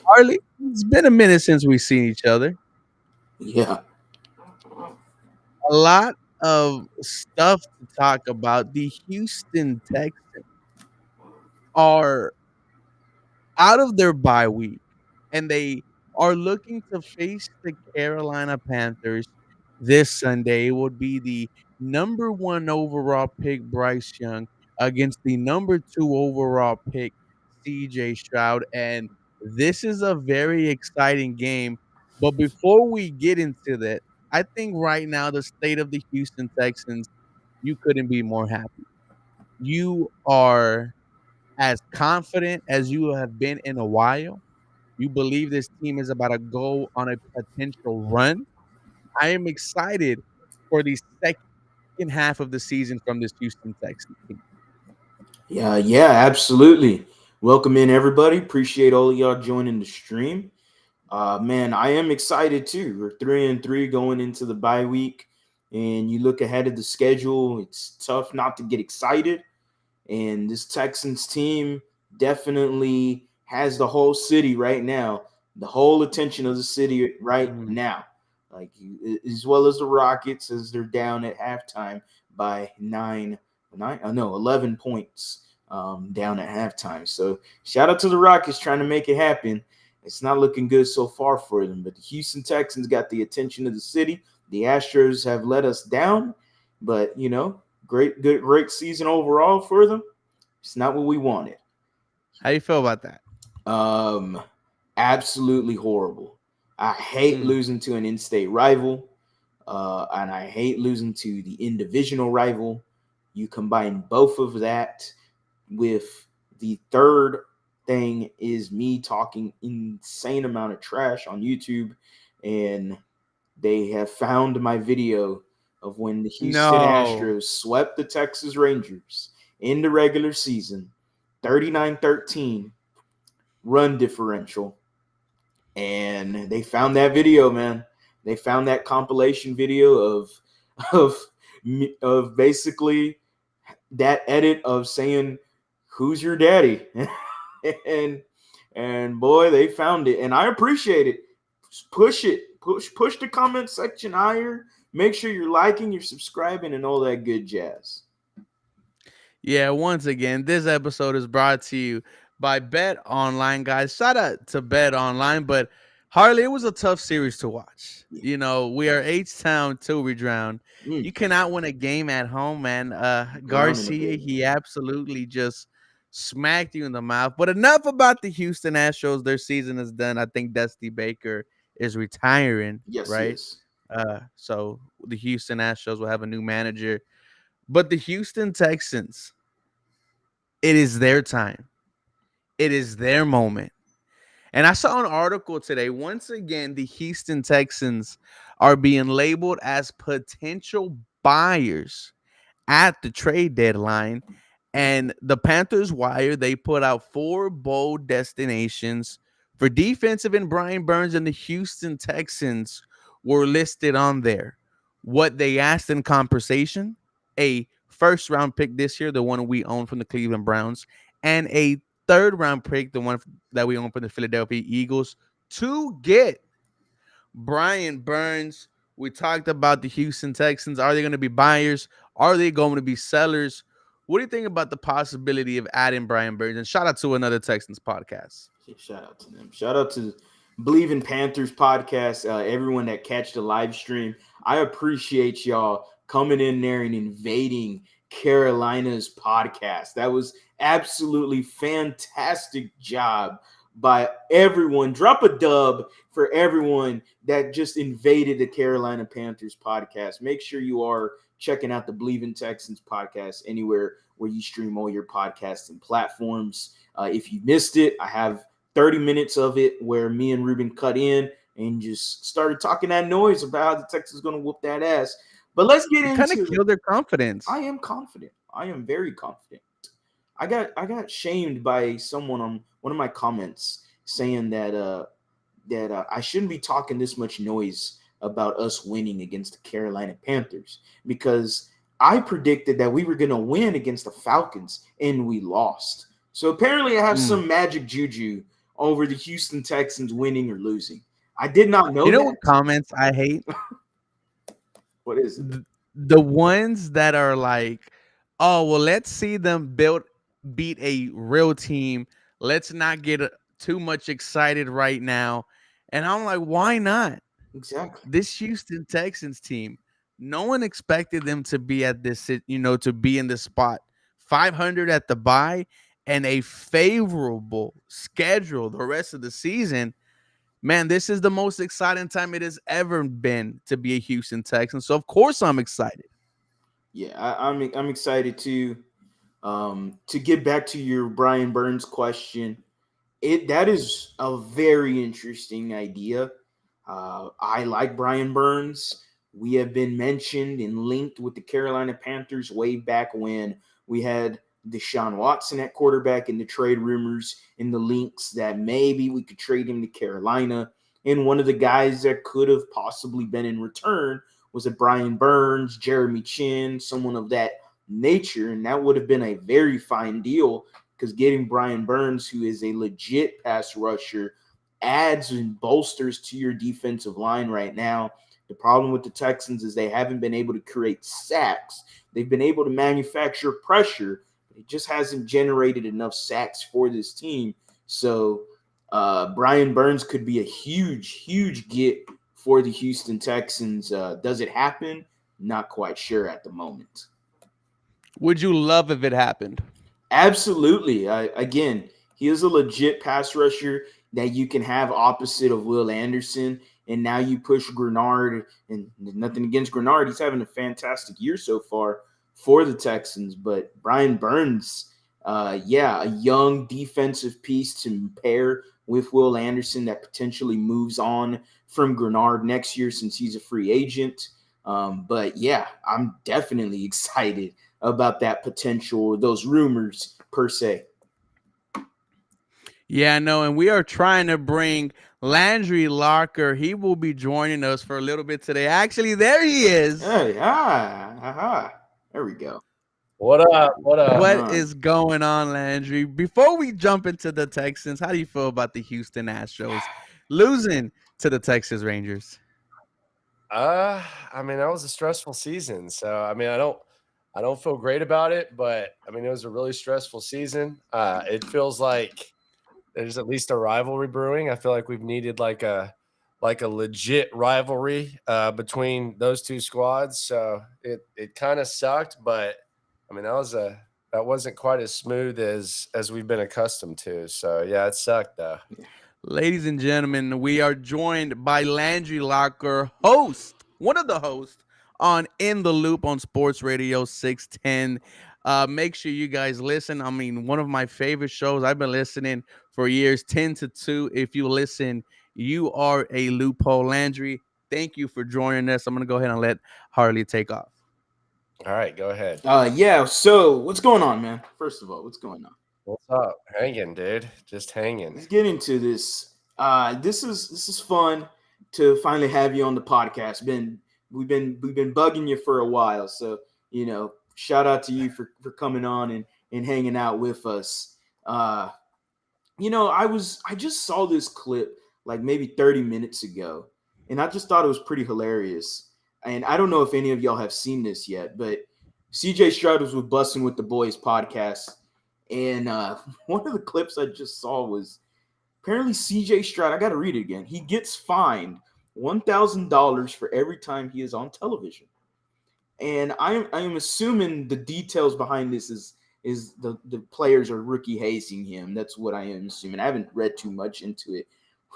Harley, it's been a minute since we've seen each other. Yeah, A lot of stuff to talk about. The Houston Texans are out of their bye week, and they are looking to face the Carolina Panthers this Sunday. It would be the number 1 overall pick, Bryce Young, against the number 2 overall pick, CJ Stroud, and this is a very exciting game. But before we get into that, I think right now the state of the Houston Texans, you couldn't be more happy. You are as confident as you have been in a while. You believe this team is about to go on a potential run. I am excited for the second half of the season from this Houston Texans team. yeah, absolutely. Welcome in, everybody. Appreciate all of y'all joining the stream. Man, I am excited too. We're 3-3 going into the bye week, and you look ahead of the schedule. It's tough not to get excited. And this Texans team definitely has the whole city right now, the whole attention of the city right Mhm. now. Like as well as the Rockets, as they're down at halftime by 11 points down at halftime. So shout out to the Rockets trying to make it happen. It's not looking good so far for them, but the Houston Texans got the attention of the city. The Astros have let us down, but great season overall for them. It's not what we wanted. How you feel about that? Um, Absolutely horrible. I hate Mm. losing to an in-state rival, and I hate losing to the in-divisional rival. You combine both of that with the third thing is me talking insane amount of trash on YouTube, and they have found my video of when the Houston No. Astros swept the Texas Rangers in the regular season, 39-13 run differential. And they found that video, man. They found that compilation video of of basically that edit of saying, "Who's your daddy?" and and boy, they found it, and I appreciate it. Push it, push the comment section higher. Make sure you're liking, you're subscribing, and all that good jazz. Yeah, once again, this episode is brought to you by Bet Online, guys. Shout out to Bet Online, but Harley, it was a tough series to watch. Yeah. You know, we are H Town till we drown. Mm, You cannot win a game at home, man. drowning a Garcia, bit. he absolutely just smacked you in the mouth. But enough about the Houston Astros. Their season is done. I think Dusty Baker is retiring, Yes, right? yes. So the Houston Astros will have a new manager. But the Houston Texans, it is their time. It is their moment. And I saw an article today. Once again, the Houston Texans are being labeled as potential buyers at the trade deadline. And the Panthers Wire, they put out 4 bold destinations for defensive and Brian Burns, and the Houston Texans were listed on there. What they asked in conversation: a first round pick this year, the one we own from the Cleveland Browns, and a third round pick, the one that we own from the Philadelphia Eagles, to get Brian Burns. We talked about the Houston Texans. Are they going to be buyers? Are they going to be sellers? What do you think about the possibility of adding Brian Burns? And shout out to another Texans podcast. Shout out to them. Shout out to Believe in Panthers podcast. Everyone that catch the live stream. I appreciate y'all coming in there and invading Carolina's podcast. That was absolutely fantastic job by everyone. Drop a dub for everyone that just invaded the Carolina Panthers podcast. Make sure you are checking out the Believe in Texans podcast anywhere where you stream all your podcasting platforms. If you missed it, I have 30 minutes of it where me and Ruben cut in and just started talking that noise about how the Texans going to whoop that ass. But let's get You kind of into it. killed their confidence. I am confident. I am very confident. I got shamed by someone on one of my comments saying that I shouldn't be talking this much noise about us winning against the Carolina Panthers because I predicted that we were going to win against the Falcons and we lost. So apparently I have Mm. some magic juju over the Houston Texans winning or losing. I did not You know know that. what comments I hate? What is it? The ones that are like, oh well, let's see them beat a real team. Let's not get too much excited right now. And I'm like, why not? Exactly. This Houston Texans team, no one expected them to be at this, to be in this spot. 500 at the bye and a favorable schedule the rest of the season. Man, this is the most exciting time it has ever been to be a Houston Texan. So of course I'm excited. Yeah, I'm excited to get back to your Brian Burns question. That is a very interesting idea. I like Brian Burns. We have been mentioned and linked with the Carolina Panthers way back when we had Deshaun Watson at quarterback in the trade rumors in the links that maybe we could trade him to Carolina. And one of the guys that could have possibly been in return was a Brian Burns, Jeremy Chin, someone of that nature. And that would have been a very fine deal because getting Brian Burns, who is a legit pass rusher, adds and bolsters to your defensive line right now. The problem with the Texans is they haven't been able to create sacks. They've been able to manufacture pressure. It just hasn't generated enough sacks for this team. So Brian Burns could be a huge, huge get for the Houston Texans. Does it happen? Not quite sure at the moment. Would you love if it happened? Absolutely. Again, he is a legit pass rusher that you can have opposite of Will Anderson. And now you push Grenard, and nothing against Grenard. He's having a fantastic year so far for the Texans. But Brian Burns, a young defensive piece to pair with Will Anderson that potentially moves on from Grenard next year since he's a free agent. But yeah, I'm definitely excited about that potential, those rumors per se. Yeah, no, and we are trying to bring Landry Locker. He will be joining us for a little bit today. Actually, there he is. Hey, there we go. What up? What What's up? going What on? is going on, Landry? Before we jump into the Texans, how do you feel about the Houston Astros losing to the Texas Rangers? I mean, that was a stressful season. So I mean, I don't feel great about it, but I mean, it was a really stressful season. It feels like there's at least a rivalry brewing. I feel like we've needed like a legit rivalry between those two squads. So it kind of sucked, but I mean, that wasn't quite as smooth as we've been accustomed to. So yeah, it sucked though. Ladies and gentlemen, we are joined by Landry Locker, one of the hosts on In the Loop on Sports Radio 610. Make sure you guys listen. I mean, one of my favorite shows. I've been listening for years, 10 to 2. If you listen, you are a loophole. Landry, thank you for joining us. I'm going to go ahead and let Harley take off. All right, go ahead. So what's going on, man? First of all, what's going on? What's up? Hanging, dude. Just hanging. Let's get into this. This is fun to finally have you on the podcast. We've been bugging you for a while, so shout out to you for coming on and hanging out with us. I just saw this clip like maybe 30 minutes ago, and I just thought it was pretty hilarious. And I don't know if any of y'all have seen this yet, but CJ Stroud was with Bussin' with the Boys podcast. And one of the clips I just saw was apparently CJ Stroud. I got to read it again. He gets fined $1,000 for every time he is on television. And I am assuming the details behind this is the players are rookie hazing him. That's what I am assuming. I haven't read too much into it.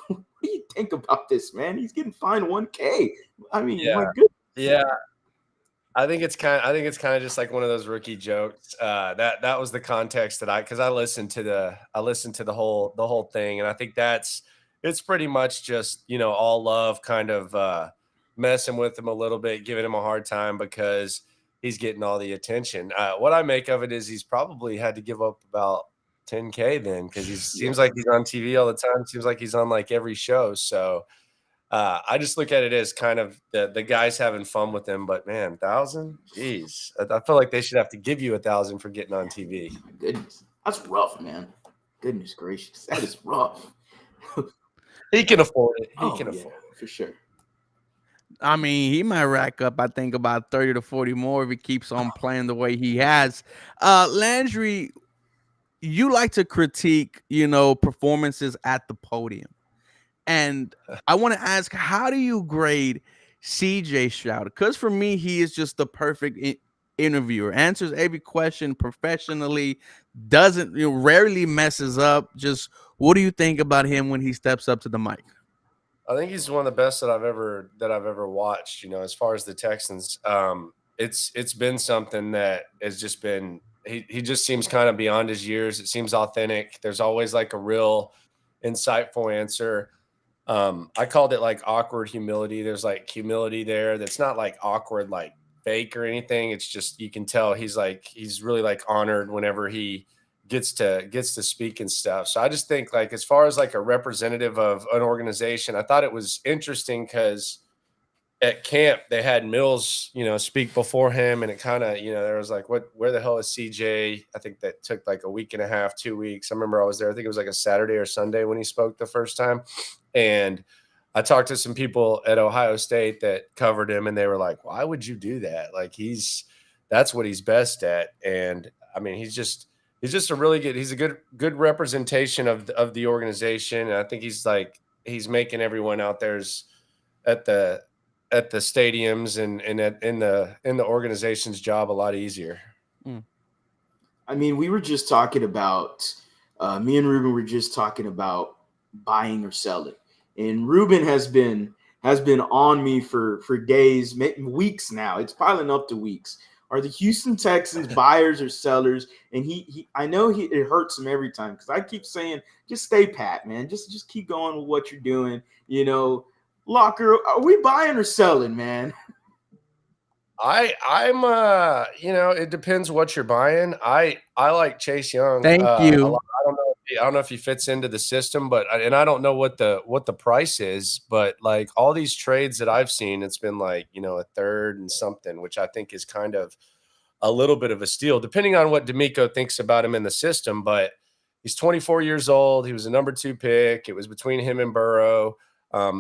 What do you think about this, man? He's getting fined $1,000. I mean, my goodness. Yeah. I think it's kind of just like one of those rookie jokes. That was the context that because I listened to the whole thing, and I think it's pretty much just all love, kind of messing with him a little bit, giving him a hard time because he's getting all the attention. What I make of it is he's probably had to give up about $10K then because he seems like he's on TV all the time. Seems like he's on like every show. So. I just look at it as kind of the guys having fun with him, but man, 1,000, geez, I feel like they should have to give you 1,000 for getting on TV. My goodness, that's rough, man. Goodness gracious, that is rough. He can afford it. He Oh can yeah, afford it. for sure. I mean, he might rack up, I think, about 30 to 40 more if he keeps on playing the way he has. Landry, you like to critique, performances at the podium. And I want to ask, how do you grade CJ Stroud? Because for me, he is just the perfect interviewer. Answers every question professionally, doesn't, rarely messes up. Just what do you think about him when he steps up to the mic? I think he's one of the best that I've ever watched. As far as the Texans, it's been something that has just been. He just seems kind of beyond his years. It seems authentic. There's always like a real insightful answer. I called it like awkward humility. There's like humility there that's not like awkward, like fake or anything. It's just you can tell he's really like honored whenever he gets to speak and stuff. So I just think like as far as like a representative of an organization, I thought it was interesting because at camp they had Mills, speak before him, and it kind of, there was like, where the hell is CJ? I think that took like a week and a half, 2 weeks. I remember I was there. I think it was like a Saturday or Sunday when he spoke the first time, and I talked to some people at Ohio State that covered him, and they were like, "Why would you do that? Like that's what he's best at." And I mean, he's just a really good. He's a good representation of the organization, and I think he's making everyone out there's at the at the stadiums and in the organization's job a lot easier. Mm. I mean, we were just talking about me and Ruben were just talking about buying or selling, and Ruben has been on me for days, weeks now. It's piling up to weeks. Are the Houston Texans buyers or sellers? And he I know it hurts him every time because I keep saying, just stay pat, man. Just keep going with what you're doing. Locker, are we buying or selling, man? I'm it depends what you're buying. I like Chase Young Thank a you. lot. I don't know if he fits into the system, but I don't know what the price is, but like all these trades that I've seen, it's been like, a third and something, which I think is kind of a little bit of a steal, depending on what D'Amico thinks about him in the system. But he's 24 years old. He was a number 2 pick. It was between him and Burrow.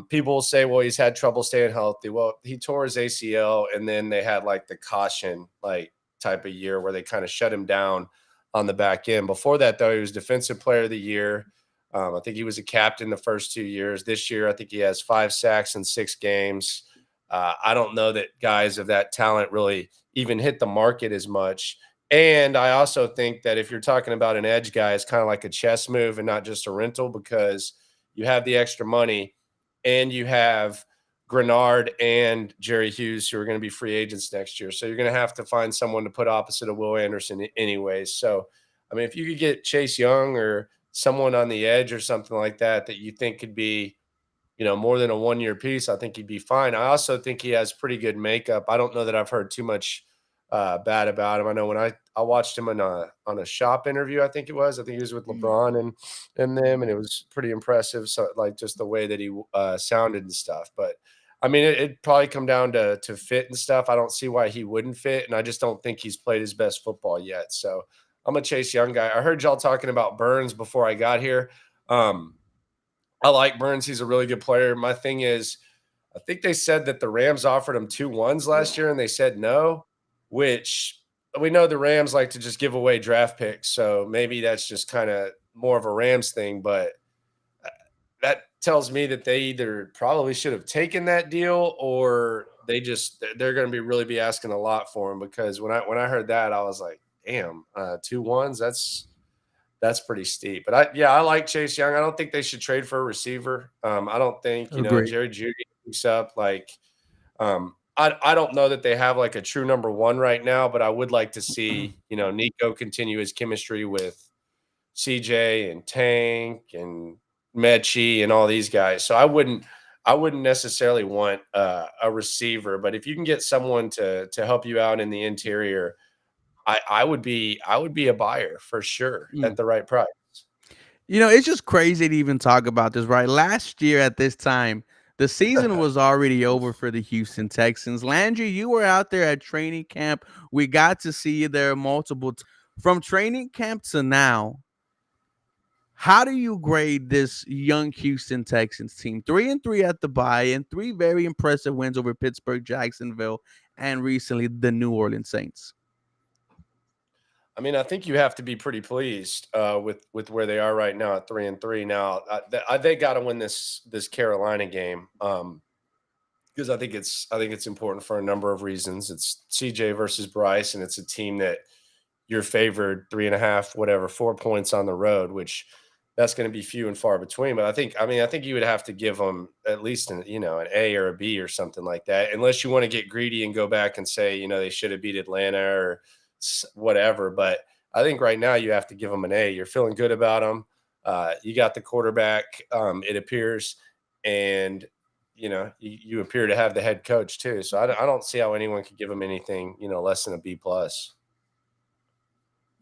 People will say, well, he's had trouble staying healthy. Well, he tore his ACL, and then they had like the caution like type of year where they kind of shut him down on the back end. Before that, though, he was Defensive Player of the Year. I think he was a captain the first 2 years. This year, I think he has 5 sacks in 6 games. I don't know that guys of that talent really even hit the market as much. And I also think that if you're talking about an edge guy, it's kind of like a chess move and not just a rental, because you have the extra money and you have Grenard and Jerry Hughes, who are going to be free agents next year. So you're going to have to find someone to put opposite of Will Anderson anyways. So, I mean, if you could get Chase Young or someone on the edge or something like that you think could be, more than a 1-year piece, I think he'd be fine. I also think he has pretty good makeup. I don't know that I've heard too much bad about him. I know when I watched him on a shop interview, I think it was. I think he was with LeBron and them, and it was pretty impressive. So like just the way that he sounded and stuff. But I mean, it'd probably come down to fit and stuff. I don't see why he wouldn't fit, and I just don't think he's played his best football yet. So I'm a Chase Young guy. I heard y'all talking about Burns before I got here. I like Burns. He's a really good player. My thing is, I think they said that the Rams offered him 2 ones last year and they said no, which we know the Rams like to just give away draft picks. So maybe that's just kind of more of a Rams thing. But that tells me that they either probably should have taken that deal or they're going to be asking a lot for him, because when I heard that, I was like, damn, 2 ones. That's pretty steep. But I like Chase Young. I don't think they should trade for a receiver. I don't think, Agree. Jerry Jeudy picks up like I don't know that they have like a true number 1 right now, but I would like to see, Nico continue his chemistry with CJ and Tank and Mechie and all these guys. So I wouldn't necessarily want a receiver, but if you can get someone to help you out in the interior, I would be a buyer for sure Mm. at the right price. It's just crazy to even talk about this, right? Last year at this time, the season was already over for the Houston Texans. Landry, you were out there at training camp. We got to see you there multiple from training camp to now. How do you grade this young Houston Texans team? 3-3 at the bye and three very impressive wins over Pittsburgh, Jacksonville, and recently the New Orleans Saints. I mean, I think you have to be pretty pleased with where they are right now at 3-3. Now, they got to win this Carolina game because I think it's important for a number of reasons. It's CJ versus Bryce, and it's a team that you're favored 3.5, whatever, 4 points on the road, which that's going to be few and far between. But I think you would have to give them at least an A or a B or something like that, unless you want to get greedy and go back and say, they should have beat Atlanta or whatever. But I think right now you have to give them an A. You're feeling good about them. You got the quarterback, it appears, and you appear to have the head coach too. So I don't see how anyone could give them anything less than a B plus.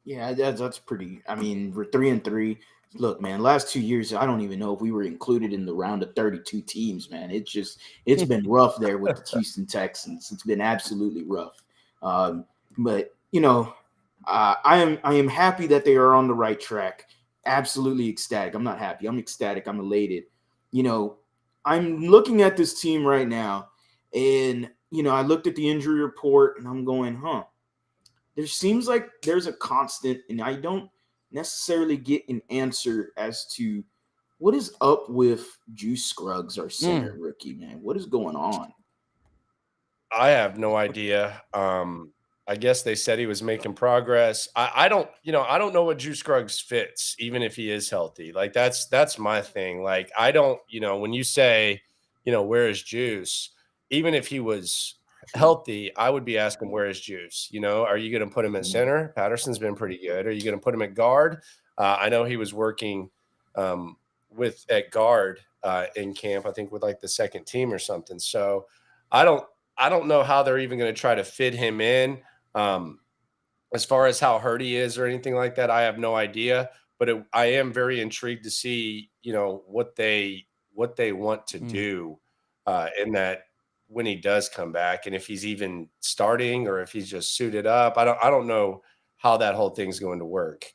Yeah, that's pretty. I mean, we're 3-3. Look, man, last 2 years, I don't even know if we were included in the round of 32 teams, man. It's been rough there with the Houston Texans. It's been absolutely rough. But I am happy that they are on the right track. Absolutely ecstatic. I'm not happy. I'm ecstatic. I'm elated. I'm looking at this team right now, and I looked at the injury report, and I'm going, there seems like there's a constant, and I don't necessarily get an answer as to what is up with Juice Scruggs, our center rookie, man. What is going on? I have no idea. I guess they said he was making progress. I don't know what Juice Scruggs fits, even if he is healthy. Like that's my thing. Like I don't, when you say, where is Juice? Even if he was healthy, I would be asking where is Juice? Are you going to put him at center? Patterson's been pretty good. Are you going to put him at guard? I know he was working at guard in camp, I think with like the second team or something. So I don't know how they're even going to try to fit him in. As far as how hurt he is or anything like that, I have no idea. But I am very intrigued to see, what they want to do in that when he does come back, and if he's even starting or if he's just suited up. I don't know how that whole thing's going to work.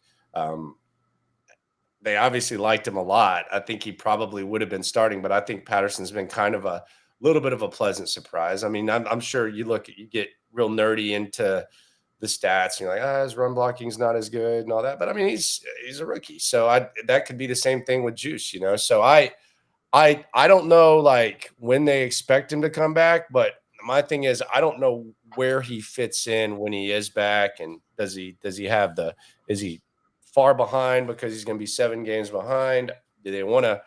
They obviously liked him a lot. I think he probably would have been starting, but I think Patterson's been kind of a little bit of a pleasant surprise. I mean, I'm sure you get real nerdy into the stats, and you're like, his run blocking's not as good and all that. But I mean, he's a rookie, so that could be the same thing with Juice, So I don't know like when they expect him to come back, but my thing is I don't know where he fits in when he is back, and is he far behind because he's going to be 7 games behind? Do they want to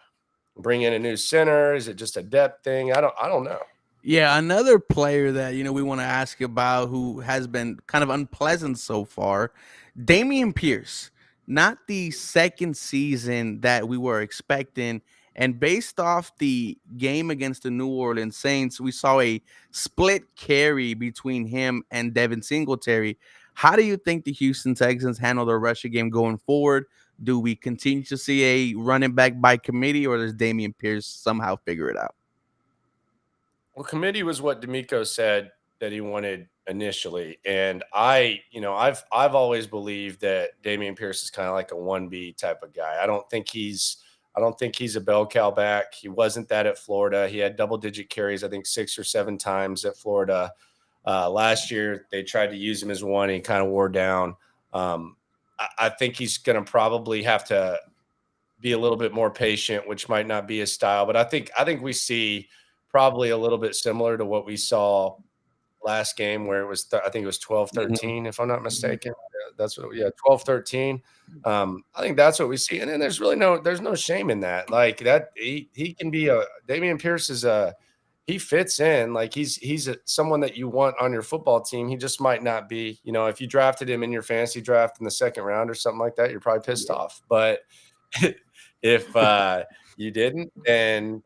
bring in a new center? Is it just a depth thing? I don't know. Yeah, another player that we want to ask about who has been kind of unpleasant so far, Dameon Pierce. Not the second season that we were expecting, and based off the game against the New Orleans Saints, we saw a split carry between him and Devin Singletary. How do you think the Houston Texans handle their rushing game going forward? Do we continue to see a running back by committee, or does Dameon Pierce somehow figure it out? Well, committee was what D'Amico said that he wanted initially, and I've always believed that Dameon Pierce is kind of like a 1B type of guy. I don't think he's a bell cow back. He wasn't that at Florida. He had double-digit carries, I think 6 or 7 times at Florida. Last year, they tried to use him as one, and he kind of wore down. I think he's going to probably have to be a little bit more patient, which might not be his style. But I think we see probably a little bit similar to what we saw last game where it was, I think it was 12-13, if I'm not mistaken. That's what, 12-13. I think that's what we see. And then there's no shame in that. Like that, he can be Dameon Pierce he fits in. Like he's someone that you want on your football team. He just might not be, if you drafted him in your fantasy draft in the second round or something like that, you're probably pissed off. But if you didn't, then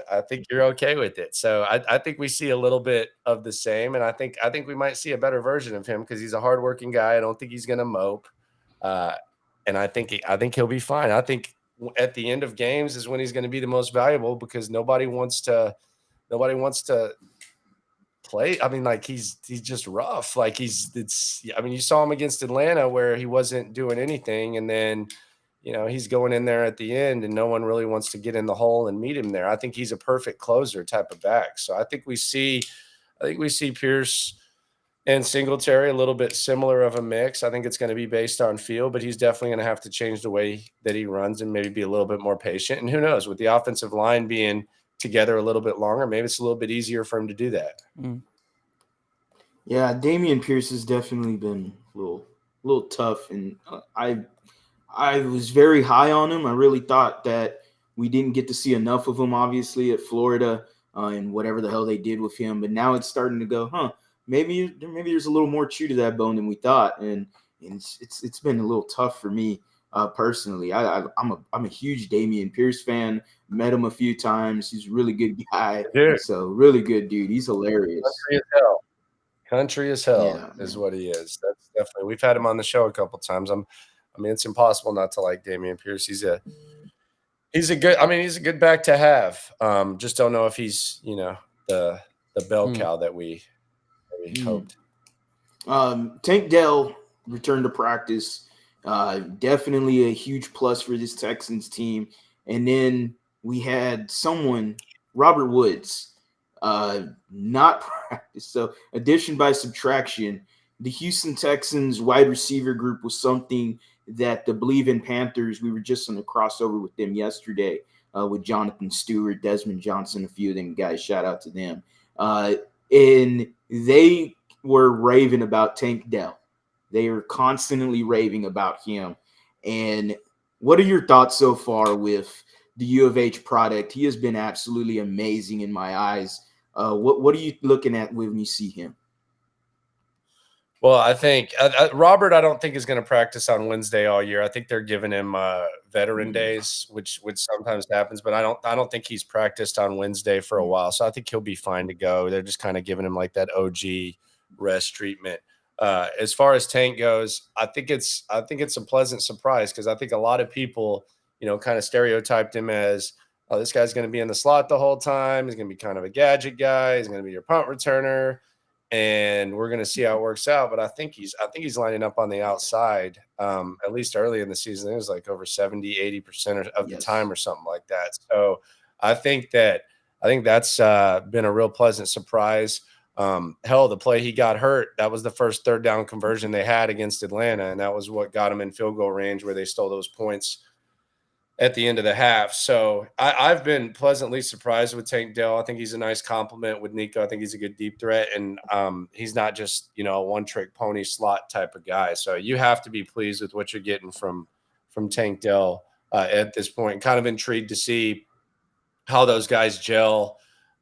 I think you're okay with it. So I think we see a little bit of the same, and I think we might see a better version of him because he's a hardworking guy. I don't think he's going to mope, and I think he'll be fine. I think at the end of games is when he's going to be the most valuable because nobody wants to play. I mean, like he's just rough. Like you saw him against Atlanta where he wasn't doing anything, and then he's going in there at the end and no one really wants to get in the hole and meet him there. I think he's a perfect closer type of back. So I think we see Pierce and Singletary a little bit similar of a mix. I think it's going to be based on feel, but he's definitely going to have to change the way that he runs and maybe be a little bit more patient. And who knows, with the offensive line being together a little bit longer, maybe it's a little bit easier for him to do that. Yeah, Dameon Pierce has definitely been a little tough, and I was very high on him. I really thought that we didn't get to see enough of him, obviously, at Florida and whatever the hell they did with him. But now it's starting to go, maybe there's a little more chew to that bone than we thought, and it's been a little tough for me personally. I'm a huge Dameon Pierce fan. Met him a few times. He's a really good guy. Dude. So really good dude. He's hilarious. Country as hell is what he is. That's definitely. We've had him on the show a couple times. It's impossible not to like Dameon Pierce. He's a good back to have. Just don't know if he's, the bell cow that we hoped. Tank Dell returned to practice. Definitely a huge plus for this Texans team. And then we had Robert Woods, not practice. So addition by subtraction, the Houston Texans wide receiver group was something that the Believe in Panthers, we were just on a crossover with them yesterday with Jonathan Stewart, Desmond Johnson, a few of them guys. Shout out to them. And they were raving about Tank Dell. They are constantly raving about him. And what are your thoughts so far with the U of H product? He has been absolutely amazing in my eyes. What are you looking at when you see him? Well, I think Robert, I don't think is going to practice on Wednesday all year. I think they're giving him veteran days, which sometimes happens, but I don't think he's practiced on Wednesday for a while. So I think he'll be fine to go. They're just kind of giving him like that OG rest treatment. As far as Tank goes, I think it's a pleasant surprise because I think a lot of people, kind of stereotyped him as, oh, this guy's going to be in the slot the whole time. He's going to be kind of a gadget guy. He's going to be your punt returner. And we're going to see how it works out. But I think he's lining up on the outside, at least early in the season. It was like over 70, 80% of the time or something like that. So I think that's been a real pleasant surprise. The play he got hurt, that was the first third down conversion they had against Atlanta. And that was what got them in field goal range where they stole those points at the end of the half. So I've been pleasantly surprised with Tank Dell. I think he's a nice compliment with Nico. I think he's a good deep threat. And he's not just, a one-trick pony slot type of guy. So you have to be pleased with what you're getting from Tank Dell at this point. Kind of intrigued to see how those guys gel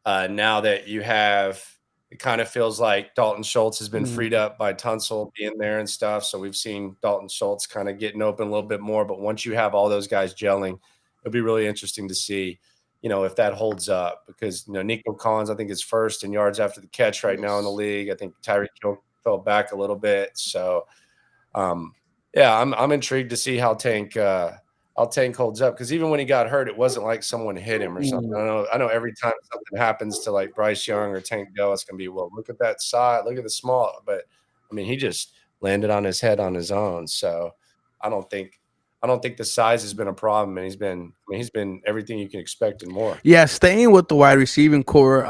now that you have – it kind of feels like Dalton Schultz has been freed up by Tunsil being there and stuff. So we've seen Dalton Schultz kind of getting open a little bit more. But once you have all those guys gelling, it'll be really interesting to see, if that holds up. Because, Nico Collins, I think, is first in yards after the catch right now in the league. I think Tyreek Hill fell back a little bit. So, I'm intrigued to see how Tank holds up, because even when he got hurt, it wasn't like someone hit him or something. I know every time something happens to like Bryce Young or Tank Dell, it's gonna be, well, look at that side, look at the small. But he just landed on his head on his own. So I don't think the size has been a problem, and he's been everything you can expect and more. Yeah, staying with the wide receiving core,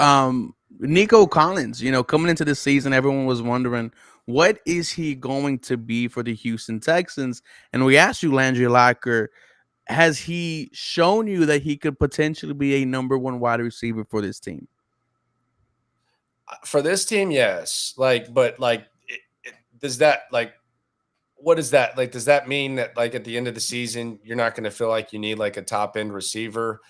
Nico Collins, coming into the season, everyone was wondering, what is he going to be for the Houston Texans? And we asked you, Landry Locker, has he shown you that he could potentially be a number one wide receiver for this team? For this team, yes. Does that, what is that? Does that mean that, at the end of the season, you're not going to feel like you need, a top-end receiver?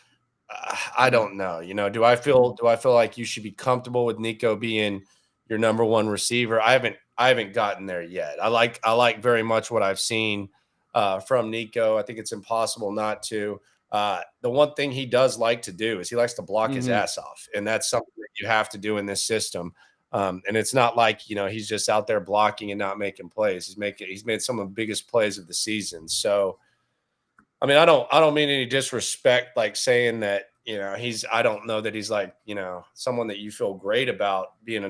I don't know. Do I feel like you should be comfortable with Nico being your number one receiver? I haven't gotten there yet. I like very much what I've seen from Nico. I think it's impossible not to. The one thing he does like to do is he likes to block his ass off, and that's something that you have to do in this system. And it's not like he's just out there blocking and not making plays. He's made some of the biggest plays of the season. So, I don't mean any disrespect, saying that I don't know that he's someone that you feel great about being your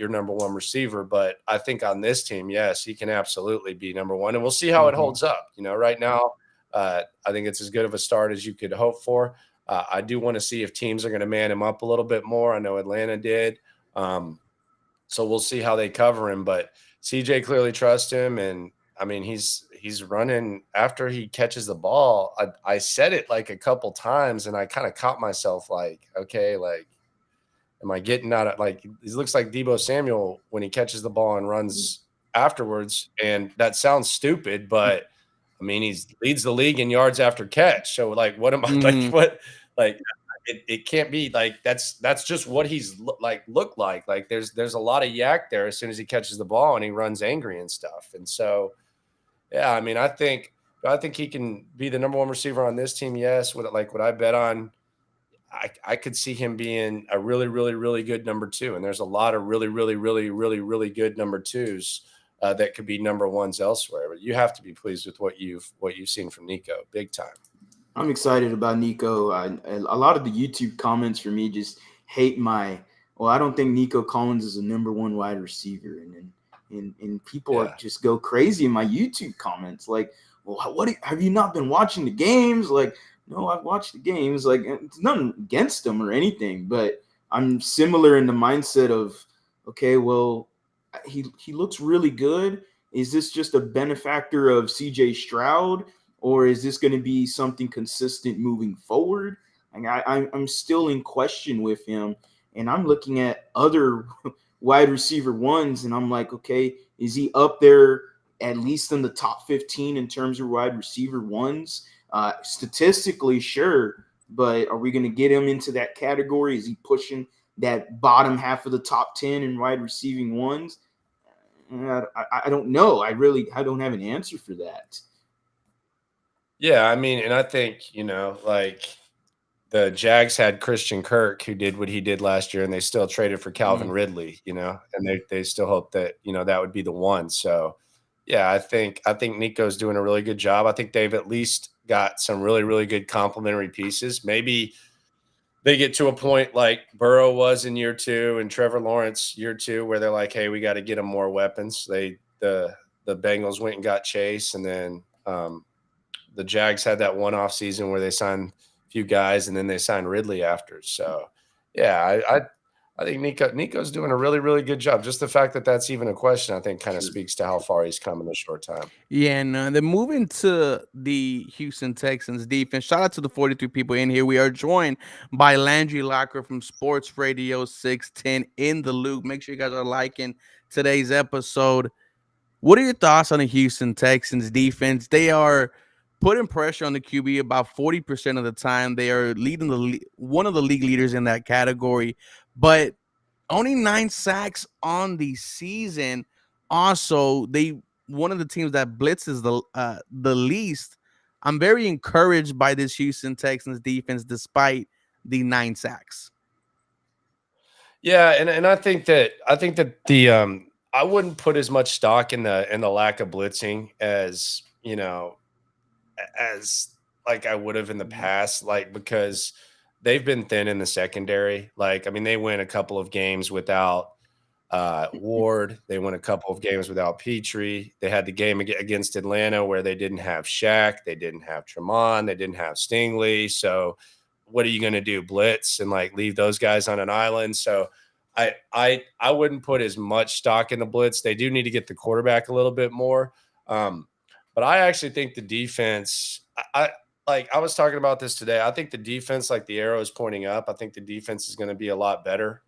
number one receiver, but I think on this team, yes, he can absolutely be number one, and we'll see how it holds up. Right now, I think it's as good of a start as you could hope for. I do want to see if teams are going to man him up a little bit more. I know Atlanta did. So we'll see how they cover him. But CJ clearly trusts him. And I mean, he's running after he catches the ball. I said it like a couple times and I kind of caught myself like, okay, like, am I getting out of like, he looks like Debo Samuel when he catches the ball and runs afterwards. And that sounds stupid, but I mean, he leads the league in yards after catch. So like, what am I like, what, like, it can't be like, that's just what he's look like. Like there's a lot of yak there as soon as he catches the ball and he runs angry and stuff. And so, yeah, I mean, I think he can be the number one receiver on this team. Yes. Would I bet on, I could see him being a really, really, really good number two. And there's a lot of really, really, really, really, really good number twos that could be number ones elsewhere. But you have to be pleased with what you've seen from Nico, big time. I'm excited about Nico. A lot of the YouTube comments for me just hate I don't think Nico Collins is a number one wide receiver. And people are just go crazy in my YouTube comments. Like, well, what have you not been watching the games? Like, no, I've watched the games. Like, it's nothing against them or anything, but I'm similar in the mindset of, okay, well, he looks really good. Is this just a benefactor of CJ Stroud, or is this going to be something consistent moving forward? Like, I'm still in question with him, and I'm looking at other wide receiver ones, and I'm like, okay, is he up there at least in the top 15 in terms of wide receiver ones? Statistically, sure, but are we going to get him into that category? Is he pushing that bottom half of the top 10 in wide receiving ones? I don't know. I don't have an answer for that. Yeah, I mean, and I think, like the Jags had Christian Kirk who did what he did last year, and they still traded for Calvin Ridley, and they still hope that, that would be the one. So yeah, I think Nico's doing a really good job. I think they've at least got some really, really good complementary pieces. Maybe they get to a point like Burrow was in year 2 and Trevor Lawrence year 2, where they're like, hey, we got to get them more weapons. The Bengals went and got Chase, and then the Jags had that one-off season where they signed a few guys, and then they signed Ridley after. So, yeah, I think Nico's doing a really, really good job. Just the fact that that's even a question, I think, kind of speaks to how far he's come in a short time. Yeah, and then moving to the Houston Texans defense. Shout out to the 43 people in here. We are joined by Landry Locker from Sports Radio 610 in the loop. Make sure you guys are liking today's episode. What are your thoughts on the Houston Texans defense? They are putting pressure on the QB about 40% of the time. They are leading one of the league leaders in that category, but only 9 sacks on the season. Also, one of the teams that blitzes the least. I'm very encouraged by this Houston Texans defense despite the 9 sacks. Yeah, and I think that the I wouldn't put as much stock in the lack of blitzing as as like I would have in the past, like, because they've been thin in the secondary. Like, I mean, they win a couple of games without Ward. They won a couple of games without Petrie. They had the game against Atlanta where they didn't have Shaq. They didn't have Tremont. They didn't have Stingley. So what are you going to do? Blitz and like leave those guys on an island? So I wouldn't put as much stock in the blitz. They do need to get the quarterback a little bit more. But I actually think the defense, I was talking about this today. I think the defense, like the arrow is pointing up. I think the defense is going to be a lot better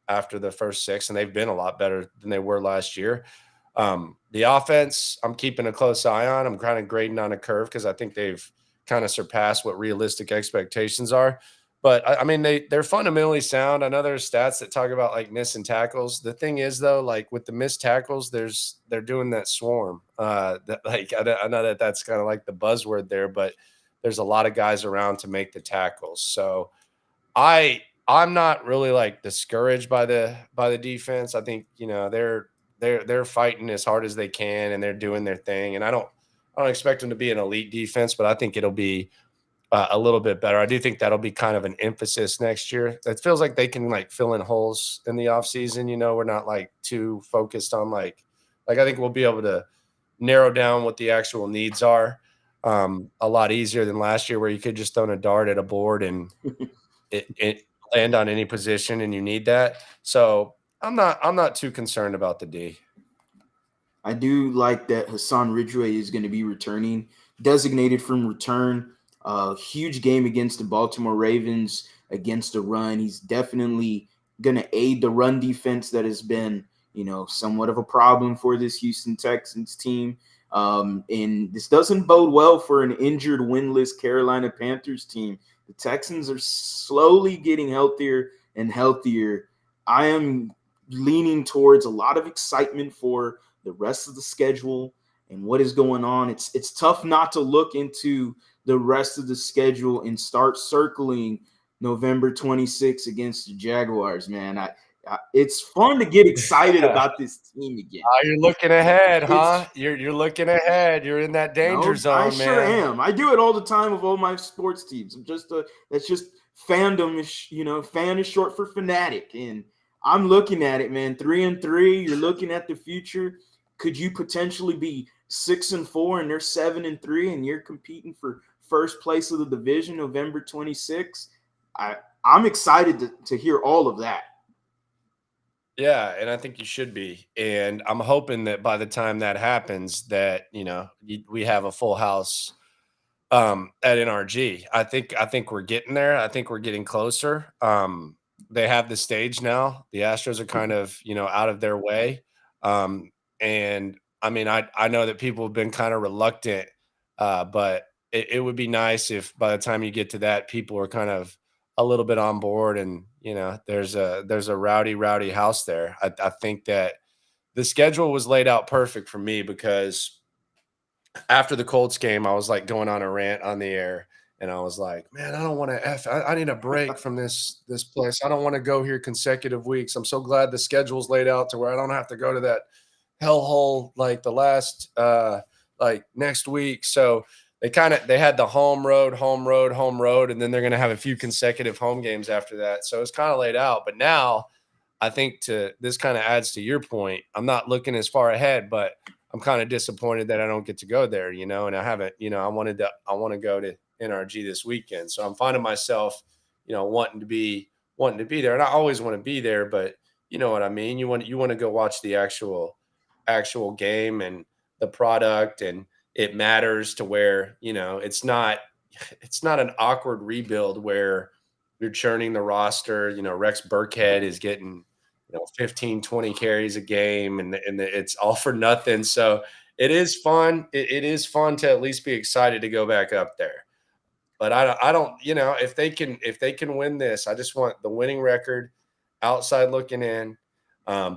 after the first 6, and they've been a lot better than they were last year. The offense, I'm keeping a close eye on. I'm kind of grading on a curve because I think they've kind of surpassed what realistic expectations are. But I mean, they're fundamentally sound. I know there's stats that talk about like missing tackles. The thing is, though, like with the missed tackles, they're doing that swarm. That like I know that that's kind of like the buzzword there, but there's a lot of guys around to make the tackles. So I'm not really like discouraged by the defense. I think they're fighting as hard as they can and they're doing their thing. And I don't expect them to be an elite defense, but I think it'll be a little bit better. I do think that'll be kind of an emphasis next year. It feels like they can like fill in holes in the offseason. We're not like too focused on like I think we'll be able to narrow down what the actual needs are. a lot easier than last year where you could just throw a dart at a board and it land on any position and you need that. So I'm not too concerned about the D. I do like that Hassan Ridgeway is going to be returning, designated from return. Huge game against the Baltimore Ravens against the run. He's definitely going to aid the run defense that has been, somewhat of a problem for this Houston Texans team. And this doesn't bode well for an injured, winless Carolina Panthers team. The Texans are slowly getting healthier and healthier. I am leaning towards a lot of excitement for the rest of the schedule and what is going on. It's tough not to look into the rest of the schedule and start circling November 26th against the Jaguars, man. It's fun to get excited about this team again. Oh, you're looking ahead, huh? It's You're looking ahead. You're in that danger no, I zone, sure man. am. I do it all the time with all my sports teams. That's just fandom is fan is short for fanatic, and I'm looking at it, man. 3-3. You're looking at the future. Could you potentially be 6-4 and they're 7-3, and you're competing for first place of the division November 26th? I'm excited to hear all of that. Yeah, and I think you should be. And I'm hoping that by the time that happens, that we have a full house at NRG. I think we're getting there. I think we're getting closer. They have the stage now. The Astros are kind of out of their way. And I mean, I know that people have been kind of reluctant, but it would be nice if by the time you get to that, people are kind of a little bit on board, and there's a rowdy house there. I think that the schedule was laid out perfect for me because after the Colts game, I was like going on a rant on the air, and I was like, "Man, I don't want to I need a break from this place. I don't want to go here consecutive weeks. I'm so glad the schedule's laid out to where I don't have to go to that hellhole like the last like next week." So they had the home road, and then they're gonna have a few consecutive home games after that. So it's kind of laid out. But now I think this kind of adds to your point. I'm not looking as far ahead, but I'm kind of disappointed that I don't get to go there, and I haven't, I want to go to NRG this weekend. So I'm finding myself, wanting to be there. And I always want to be there, but you know what I mean? You want to go watch the actual game and the product, and it matters to where, it's not an awkward rebuild where you're churning the roster. Rex Burkhead is getting 15, 20 carries a game, and it's all for nothing. So it is fun. It is fun to at least be excited to go back up there. But I don't, if they can win this, I just want the winning record outside looking in.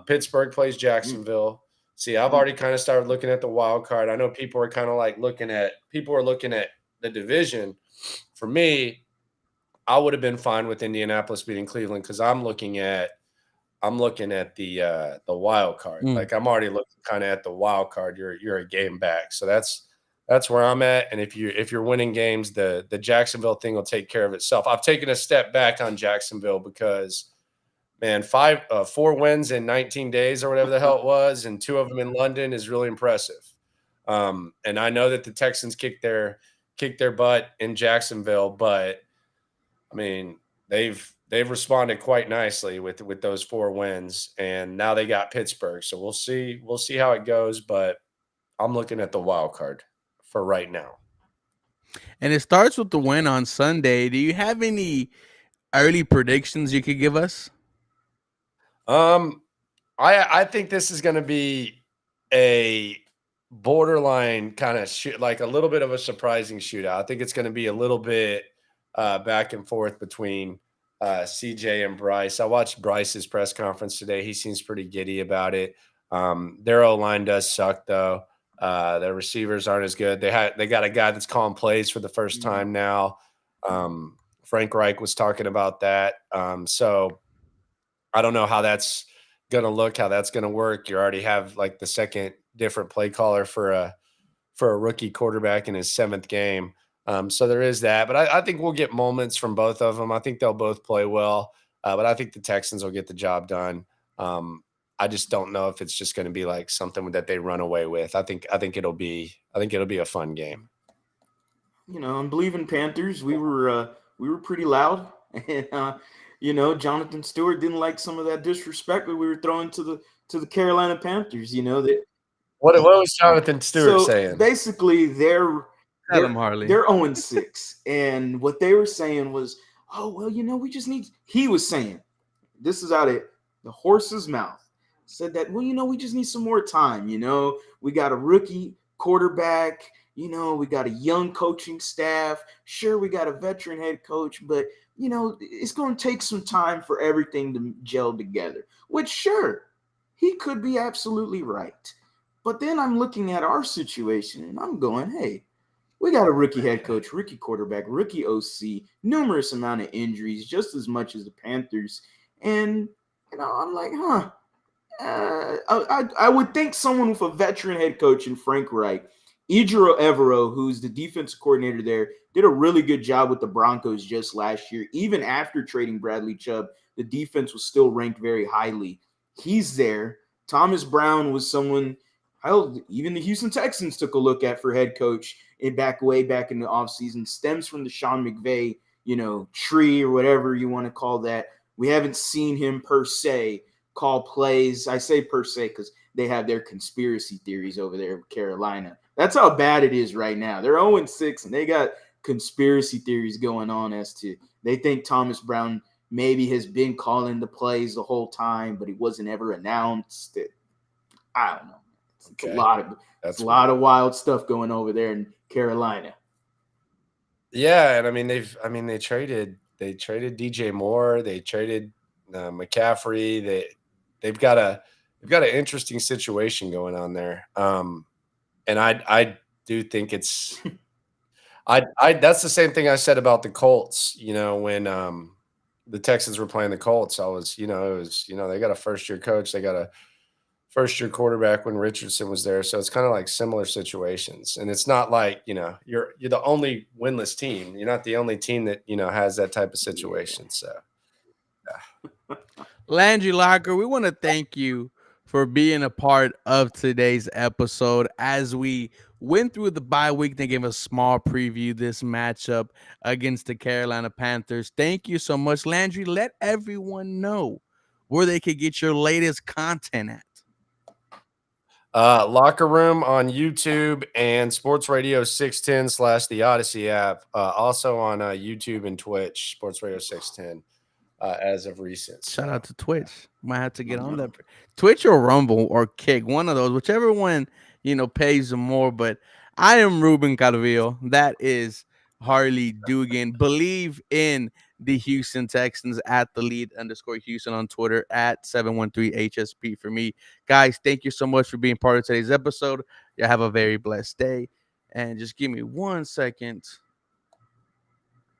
Pittsburgh plays Jacksonville. See, I've already kind of started looking at the wild card. I know people are kind of like looking at the division. For me, I would have been fine with Indianapolis beating Cleveland because I'm looking at the wild card. Like I'm already looking kind of at the wild card. You're a game back. So that's where I'm at. And if you're winning games, the Jacksonville thing will take care of itself. I've taken a step back on Jacksonville because, man, 4 wins in 19 days or whatever the hell it was, and 2 of them in London is really impressive. And I know that the Texans kicked their butt in Jacksonville, but I mean, they've responded quite nicely with those 4 wins, and now they got Pittsburgh. So we'll see how it goes, but I'm looking at the wild card for right now. And it starts with the win on Sunday. Do you have any early predictions you could give us? I think this is going to be a borderline kind of like a little bit of a surprising shootout. I think it's going to be a little bit back and forth between CJ and Bryce. I watched Bryce's press conference today. He seems pretty giddy about it. Their O-line does suck though. Their receivers aren't as good. They got a guy that's calling plays for the first time now. Frank Reich was talking about that. So I don't know how that's going to look, how that's going to work. You already have like the second different play caller for a rookie quarterback in his 7th game. So there is that, but I think we'll get moments from both of them. I think they'll both play well, but I think the Texans will get the job done. I just don't know if it's just going to be like something that they run away with. I think it'll be a fun game. I'm believing Panthers. We were pretty loud, and Jonathan Stewart didn't like some of that disrespect that we were throwing to the Carolina Panthers. That What was Jonathan Stewart so saying? basically Tell they're him, Harley. they're 0-6, and what they were saying was, oh well, we just need. He was saying, this is out of the horse's mouth. Said that, well, we just need some more time. We got a rookie quarterback. We got a young coaching staff. Sure, we got a veteran head coach, but it's going to take some time for everything to gel together. Which, sure, he could be absolutely right. But then I'm looking at our situation and I'm going, hey, we got a rookie head coach, rookie quarterback, rookie OC, numerous amount of injuries, just as much as the Panthers. And I'm like, I would think someone with a veteran head coach in Frank Reich, Ejiro Evero, who's the defensive coordinator there, did a really good job with the Broncos just last year. Even after trading Bradley Chubb, the defense was still ranked very highly. He's there. Thomas Brown was someone, hell, even the Houston Texans took a look at for head coach way back in the offseason. Stems from the Sean McVay, tree or whatever you want to call that. We haven't seen him per se call plays. I say per se because they have their conspiracy theories over there in Carolina. That's how bad it is right now. They're 0-6, and they got conspiracy theories going on as to they think Thomas Brown maybe has been calling the plays the whole time, but he wasn't ever announced. I don't know. It's a lot of wild stuff going over there in Carolina. Yeah, and I mean they traded DJ Moore, they traded McCaffrey. They've got an interesting situation going on there. And I do think it's I that's the same thing I said about the Colts, when the Texans were playing the Colts. I was, it was, they got a first year coach, they got a first year quarterback when Richardson was there. So it's kind of like similar situations. And it's not like, you're the only winless team. You're not the only team that, has that type of situation. So Landry Locker, we want to thank you for being a part of today's episode as we went through the bye week. They gave a small preview this matchup against the Carolina Panthers. Thank you so much, Landry. Let everyone know where they could get your latest content at. Locker Room on YouTube and Sports Radio 610 / the Odyssey app. Also on YouTube and Twitch, Sports Radio 610. As of recent. Shout out to Twitch. Might have to get on that. Twitch or Rumble or Kick, one of those, whichever one pays them more. But I am Ruben Carvillo. That is Harley Dugan. Believe in the Houston Texans at the lead_Houston on Twitter at 713HSP for me. Guys, thank you so much for being part of today's episode. You have a very blessed day. And just give me 1 second.